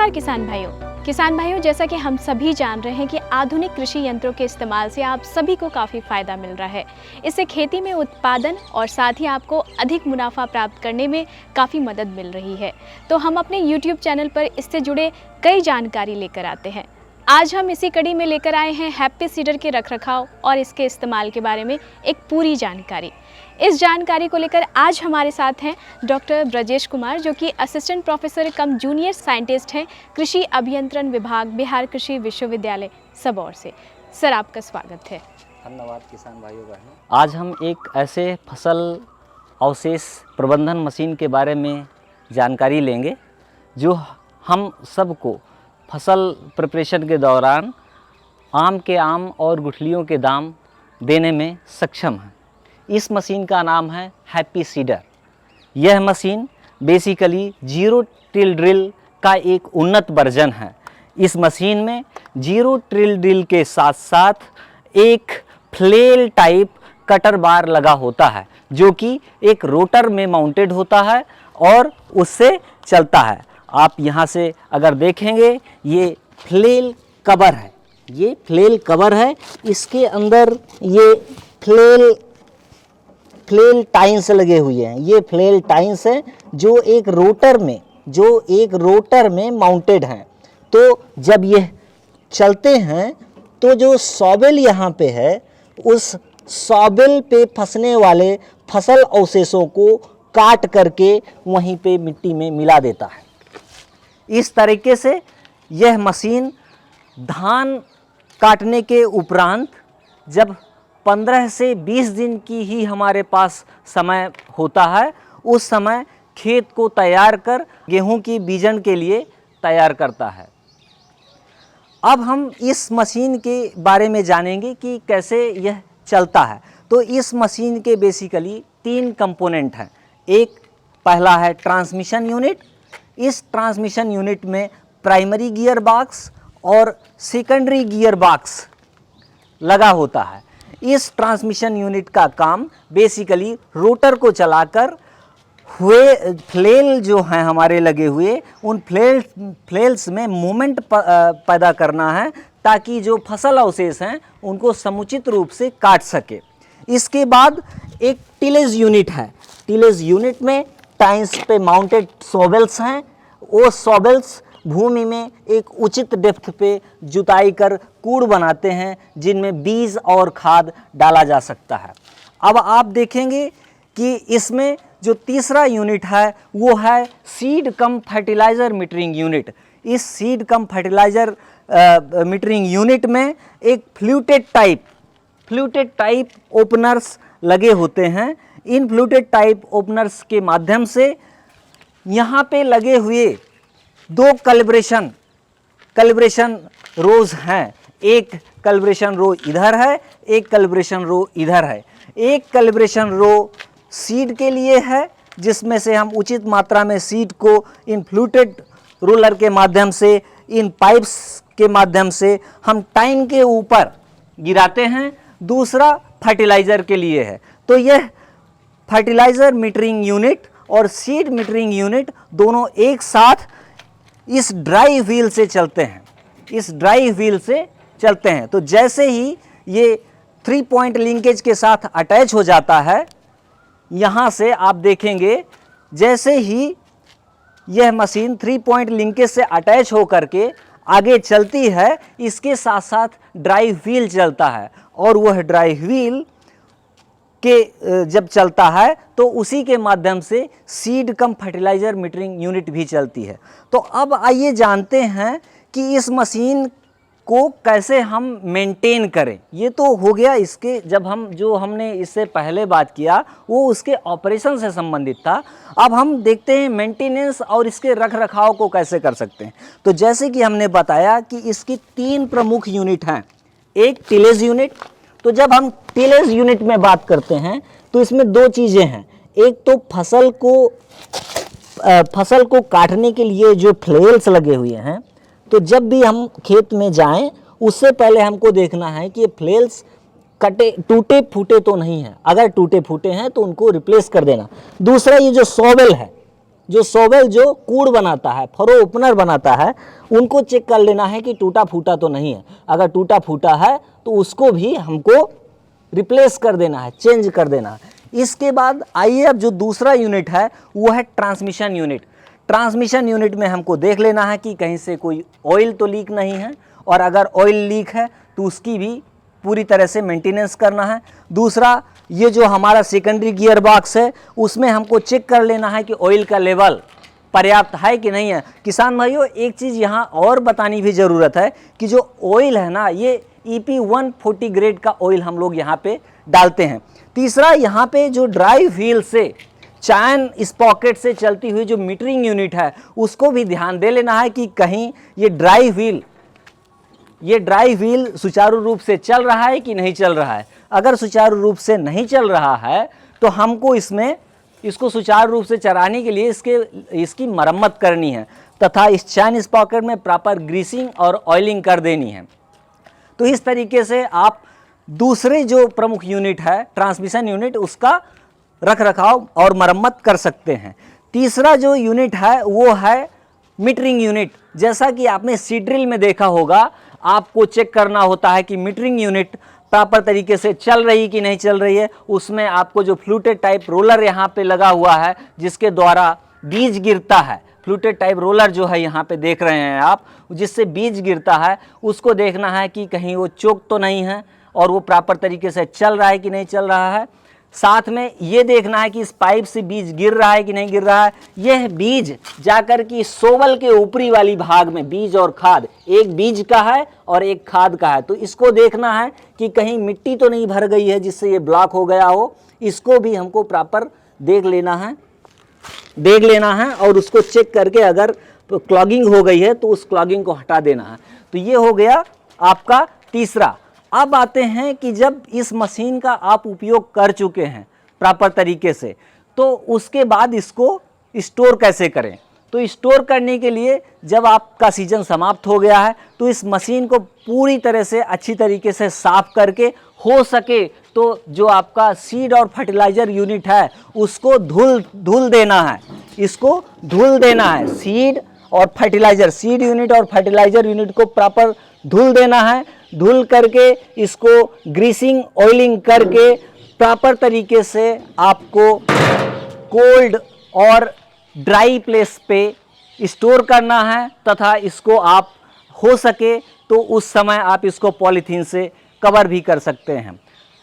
नमस्कार किसान भाइयों, जैसा कि हम सभी जान रहे हैं कि आधुनिक कृषि यंत्रों के इस्तेमाल से आप सभी को काफ़ी फ़ायदा मिल रहा है। इससे खेती में उत्पादन और साथ ही आपको अधिक मुनाफा प्राप्त करने में काफ़ी मदद मिल रही है। तो हम अपने YouTube चैनल पर इससे जुड़े कई जानकारी लेकर आते हैं। आज हम इसी कड़ी में लेकर आए हैं हैप्पी सीडर के रखरखाव और इसके इस्तेमाल के बारे में एक पूरी जानकारी। इस जानकारी को लेकर आज हमारे साथ हैं डॉक्टर ब्रजेश कुमार, जो कि असिस्टेंट प्रोफेसर कम जूनियर साइंटिस्ट हैं कृषि अभियंत्रण विभाग, बिहार कृषि विश्वविद्यालय सबौर से। सर, आपका स्वागत है। धन्यवाद किसान भाइयों बहनों। आज हम एक ऐसे फसल अवशेष प्रबंधन मशीन के बारे में जानकारी लेंगे जो हम सबको फसल प्रिपरेशन के दौरान आम के आम और गुठलियों के दाम देने में सक्षम है। इस मशीन का नाम है हैप्पी सीडर। यह machine basically zero till drill का एक उन्नत वर्जन है। इस मशीन में जीरो टिल ड्रिल के साथ साथ एक फ्लेल टाइप कटर बार लगा होता है, जो कि एक रोटर में माउंटेड होता है और उससे चलता है। आप यहाँ से अगर देखेंगे, ये फ्लेल कवर है, ये फ्लेल कवर है। इसके अंदर ये फ्लेल टाइन्स लगे हुए हैं। ये फ्लेल टाइन्स हैं जो एक रोटर में माउंटेड हैं। तो जब ये चलते हैं तो जो सॉबेल यहाँ पे है, उस सॉबेल पे फंसने वाले फसल अवशेषों को काट करके वहीं पे मिट्टी में मिला देता है। इस तरीके से यह मशीन धान काटने के उपरांत जब 15 से 20 दिन की ही हमारे पास समय होता है, उस समय खेत को तैयार कर गेहूं की बीजन के लिए तैयार करता है। अब हम इस मशीन के बारे में जानेंगे कि कैसे यह चलता है। तो इस मशीन के बेसिकली 3 कंपोनेंट हैं। एक पहला है ट्रांसमिशन यूनिट। इस ट्रांसमिशन यूनिट में प्राइमरी गियर बॉक्स और सेकेंडरी गियर बॉक्स लगा होता है। इस ट्रांसमिशन यूनिट का काम बेसिकली रोटर को चलाकर हुए फ्लेल जो हैं हमारे लगे हुए, उन फ्लेल्स में मूवमेंट पैदा करना है, ताकि जो फसल अवशेष हैं उनको समुचित रूप से काट सके। इसके बाद एक टिलेज यूनिट है। टिलेज यूनिट में टाइन्स पे माउंटेड सॉबेल्स हैं। वो सॉबेल्स भूमि में एक उचित डेप्थ पे जुताई कर कूड़ बनाते हैं, जिनमें बीज और खाद डाला जा सकता है। अब आप देखेंगे कि इसमें जो तीसरा यूनिट है वो है seed cum fertiliser metering unit. इस seed cum fertiliser metering unit में एक फ्लूटेड टाइप ओपनर्स लगे होते हैं। इन फ्लूटेड टाइप ओपनर्स के माध्यम से यहाँ पे लगे हुए 2 कैलिब्रेशन रोज हैं। एक कैलिब्रेशन रो इधर है, एक कैलिब्रेशन रो इधर है। एक कैलिब्रेशन रो सीड के लिए है, जिसमें से हम उचित मात्रा में सीड को इन फ्लूटेड रोलर के माध्यम से, इन पाइप्स के माध्यम से हम टाइन के ऊपर गिराते हैं। दूसरा फर्टिलाइज़र के लिए है। तो यह फर्टिलाइज़र मीटरिंग यूनिट और सीड मीटरिंग यूनिट दोनों एक साथ इस ड्राई व्हील से चलते हैं। तो जैसे ही ये 3 पॉइंट लिंकेज के साथ अटैच हो जाता है, यहाँ से आप देखेंगे जैसे ही यह मशीन 3 पॉइंट लिंकेज से अटैच हो करके आगे चलती है, इसके साथ साथ ड्राई व्हील चलता है। और वह ड्राई व्हील के जब चलता है तो उसी के माध्यम से seed cum fertiliser metering unit भी चलती है। तो अब आइए जानते हैं कि इस मशीन को कैसे हम मेंटेन करें। ये तो हो गया इसके, जब हमने इससे पहले बात किया वो उसके ऑपरेशन से संबंधित था। अब हम देखते हैं मेंटेनेंस और इसके रख रखाव को कैसे कर सकते हैं। तो जैसे कि हमने बताया कि इसकी 3 प्रमुख यूनिट हैं। एक टिलेज यूनिट। तो जब हम टिलेज यूनिट में बात करते हैं तो इसमें 2 चीज़ें हैं। एक तो फसल को काटने के लिए जो फ्लेल्स लगे हुए हैं, तो जब भी हम खेत में जाएं उससे पहले हमको देखना है कि ये फ्लेल्स टूटे फूटे तो नहीं हैं। अगर टूटे फूटे हैं तो उनको रिप्लेस कर देना। दूसरा, ये जो सॉबेल है, जो सोबेल जो कूड़ बनाता है, फरो ओपनर बनाता है, उनको चेक कर लेना है कि टूटा फूटा तो नहीं है। अगर टूटा फूटा है तो उसको भी हमको रिप्लेस कर देना है, चेंज कर देना है। इसके बाद आइए अब जो दूसरा यूनिट है वो है ट्रांसमिशन यूनिट। ट्रांसमिशन यूनिट में हमको देख लेना है कि कहीं से कोई ऑयल तो लीक नहीं है, और अगर ऑयल लीक है तो उसकी भी पूरी तरह से मेंटेनेंस करना है। दूसरा, ये जो हमारा सेकेंडरी गियर बॉक्स है उसमें हमको चेक कर लेना है कि ऑयल का लेवल पर्याप्त है कि नहीं है। किसान भाइयों, एक चीज़ यहाँ और बतानी भी ज़रूरत है कि जो ऑयल है ना, ये EP 140 ग्रेड का ऑयल हम लोग यहाँ पे डालते हैं। तीसरा, यहाँ पे जो ड्राई व्हील से चैन स्पॉकेट से चलती हुई जो मीटरिंग यूनिट है उसको भी ध्यान दे लेना है कि कहीं ये ड्राई व्हील सुचारू रूप से चल रहा है कि नहीं चल रहा है। अगर सुचारू रूप से नहीं चल रहा है तो हमको इसको सुचारू रूप से चलाने के लिए इसकी मरम्मत करनी है तथा इस चैन स्पॉकेट में प्रॉपर ग्रीसिंग और ऑयलिंग कर देनी है। तो इस तरीके से आप दूसरे जो प्रमुख यूनिट है ट्रांसमिशन यूनिट, उसका रख रखाव और मरम्मत कर सकते हैं। तीसरा जो यूनिट है वो है मीटरिंग यूनिट। जैसा कि आपने सीड्रिल में देखा होगा, आपको चेक करना होता है कि मीटरिंग यूनिट प्रॉपर तरीके से चल रही कि नहीं चल रही है। उसमें आपको जो फ्लूटेड टाइप रोलर यहाँ पे लगा हुआ है जिसके द्वारा बीज गिरता है, फ्लूटेड टाइप रोलर जो है यहाँ पे देख रहे हैं आप, जिससे बीज गिरता है, उसको देखना है कि कहीं वो चोक तो नहीं है और वो प्रॉपर तरीके से चल रहा है कि नहीं चल रहा है। साथ में ये देखना है कि इस पाइप से बीज गिर रहा है कि नहीं गिर रहा है। यह बीज जाकर कि सोबल के ऊपरी वाली भाग में, बीज और खाद, एक बीज का है और एक खाद का है, तो इसको देखना है कि कहीं मिट्टी तो नहीं भर गई है जिससे ये ब्लॉक हो गया हो। इसको भी हमको प्रॉपर देख लेना है और उसको चेक करके अगर क्लॉगिंग हो गई है तो उस क्लॉगिंग को हटा देना है। तो ये हो गया आपका तीसरा। अब आते हैं कि जब इस मशीन का आप उपयोग कर चुके हैं प्रॉपर तरीके से, तो उसके बाद इसको स्टोर कैसे करें। तो स्टोर करने के लिए जब आपका सीजन समाप्त हो गया है तो इस मशीन को पूरी तरह से अच्छी तरीके से साफ करके, हो सके तो जो आपका सीड और फर्टिलाइज़र यूनिट है उसको धुल देना है। इसको धुल देना है, सीड यूनिट और फर्टिलाइज़र यूनिट को प्रॉपर धुल देना है। धुल करके इसको ग्रीसिंग ऑयलिंग करके प्रॉपर तरीके से आपको कोल्ड और ड्राई प्लेस पे स्टोर करना है तथा इसको आप हो सके तो उस समय आप इसको पॉलीथीन से कवर भी कर सकते हैं।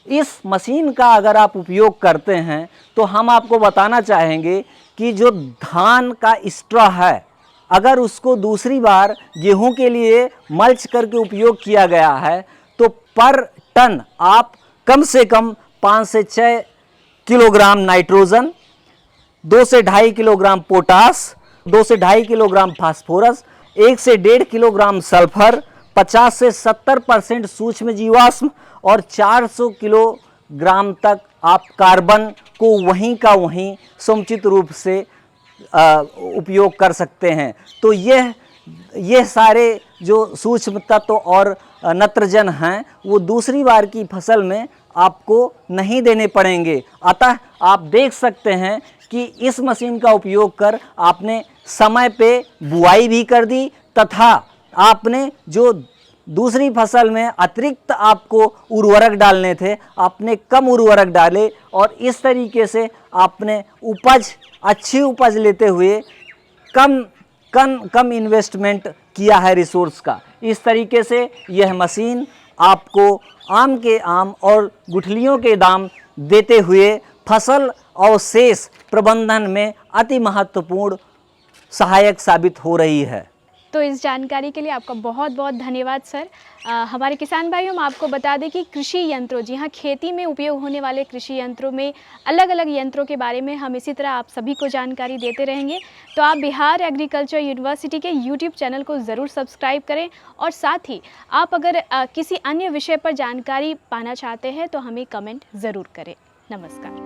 इस मशीन का अगर आप उपयोग करते हैं तो हम आपको बताना चाहेंगे कि जो धान का स्ट्रॉ है, अगर उसको दूसरी बार गेहूं के लिए मल्च करके उपयोग किया गया है तो पर टन आप कम से कम 5 से 6 किलोग्राम नाइट्रोजन, 2 से 2.5 किलोग्राम पोटास, 2 से 2.5 किलोग्राम फास्फोरस, 1 से 1.5 किलोग्राम सल्फर, 50 से 70% सूक्ष्म जीवाश्म और 400 किलोग्राम तक आप कार्बन को वहीं का वहीं समुचित रूप से उपयोग कर सकते हैं। तो यह सारे जो सूक्ष्म तत्व और नत्रजन हैं वो दूसरी बार की फसल में आपको नहीं देने पड़ेंगे। अतः आप देख सकते हैं कि इस मशीन का उपयोग कर आपने समय पे बुआई भी कर दी तथा आपने जो दूसरी फसल में अतिरिक्त आपको उर्वरक डालने थे, आपने कम उर्वरक डाले और इस तरीके से आपने अच्छी उपज लेते हुए कम इन्वेस्टमेंट किया है रिसोर्स का। इस तरीके से यह मशीन आपको आम के आम और गुठलियों के दाम देते हुए फसल अवशेष प्रबंधन में अति महत्वपूर्ण सहायक साबित हो रही है। तो इस जानकारी के लिए आपका बहुत बहुत धन्यवाद सर। हमारे किसान भाइयों, हम आपको बता दें कि कृषि यंत्रों, जी हाँ, खेती में उपयोग होने वाले कृषि यंत्रों में अलग अलग यंत्रों के बारे में हम इसी तरह आप सभी को जानकारी देते रहेंगे। तो आप बिहार एग्रीकल्चर यूनिवर्सिटी के यूट्यूब चैनल को ज़रूर सब्सक्राइब करें और साथ ही आप अगर किसी अन्य विषय पर जानकारी पाना चाहते हैं तो हमें कमेंट ज़रूर करें। नमस्कार।